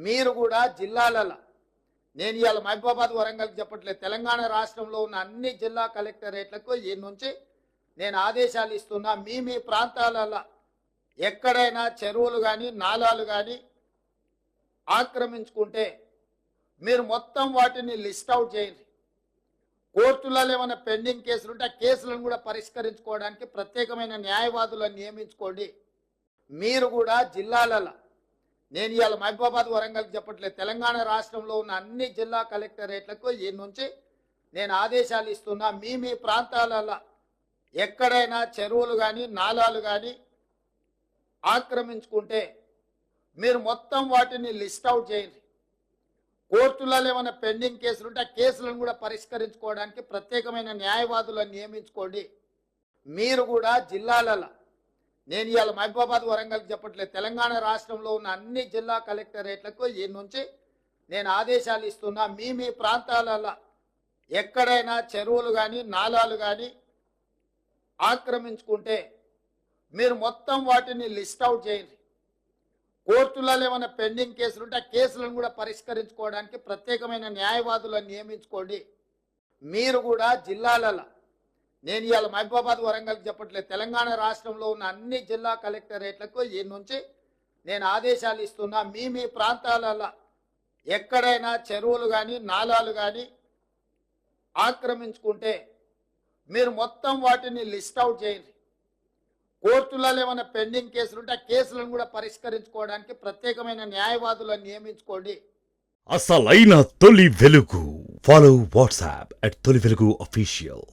మీరు కూడా జిల్లాలలో నేను ఇవాళ మహబూబాబాద్ వరంగల్ చెప్పట్లేదు, తెలంగాణ రాష్ట్రంలో ఉన్న అన్ని జిల్లా కలెక్టరేట్లకు ఈ నుంచి నేను ఆదేశాలు ఇస్తున్నా. మీ మీ ప్రాంతాలలో ఎక్కడైనా చెరువులు కానీ నాలాలు కానీ ఆక్రమించుకుంటే మీరు మొత్తం వాటిని లిస్ట్ అవుట్ చేయండి. కోర్టులలో ఏమైనా పెండింగ్ కేసులు ఉంటే ఆ కేసులను కూడా పరిష్కరించుకోవడానికి ప్రత్యేకమైన న్యాయవాదులను నియమించుకోండి. మీరు కూడా జిల్లాలలో నేను ఇవాళ మహబూబాబాద్ వరంగల్ చెప్పట్లేదు, తెలంగాణ రాష్ట్రంలో ఉన్న అన్ని జిల్లా కలెక్టరేట్లకు ఈ నుంచి నేను ఆదేశాలు ఇస్తున్నా. మీ మీ ప్రాంతాలలో ఎక్కడైనా చెరువులు కానీ నాలాలు కానీ ఆక్రమించుకుంటే మీరు మొత్తం వాటిని లిస్ట్ అవుట్ చేయండి. కోర్టులలో ఏమైనా పెండింగ్ కేసులు ఉంటే ఆ కేసులను కూడా పరిష్కరించుకోవడానికి ప్రత్యేకమైన న్యాయవాదులను నియమించుకోండి. మీరు కూడా జిల్లాలలో నేను ఇవాళ మహబూబాబాద్ వరంగల్ చెప్పట్లేదు, తెలంగాణ రాష్ట్రంలో ఉన్న అన్ని జిల్లా కలెక్టరేట్లకు ఈ నుంచి నేను ఆదేశాలు ఇస్తున్నా. మీ మీ ప్రాంతాలలో ఎక్కడైనా చెరువులు కానీ నాలాలు కానీ ఆక్రమించుకుంటే మీరు మొత్తం వాటిని లిస్ట్ అవుట్ చేయండి. కోర్టులలో ఏమైనా పెండింగ్ కేసులు ఉంటే ఆ కేసులను కూడా పరిష్కరించుకోవడానికి ప్రత్యేకమైన న్యాయవాదులను నియమించుకోండి. మీరు కూడా జిల్లాలలో నేను ఇవాళ మహబూబాబాద్ వరంగల్ చెప్పట్లేదు, తెలంగాణ రాష్ట్రంలో ఉన్న అన్ని జిల్లా కలెక్టరేట్లకు ఈ నుంచి నేను ఆదేశాలు ఇస్తున్నా. మీ మీ ప్రాంతాలలో ఎక్కడైనా చెరువులు కానీ నాలాలు కానీ ఆక్రమించుకుంటే మీరు మొత్తం వాటిని లిస్ట్ అవుట్ చేయండి. కోర్టులలో ఏమైనా పెండింగ్ కేసులు ఉంటే ఆ కేసులను కూడా పరిష్కరించుకోవడానికి ప్రత్యేకమైన న్యాయవాదులను నియమించుకోండి. అసలైన తొలి వెలుగు. ఫాలో వాట్సాప్ @తొలి వెలుగు అఫీషియల్.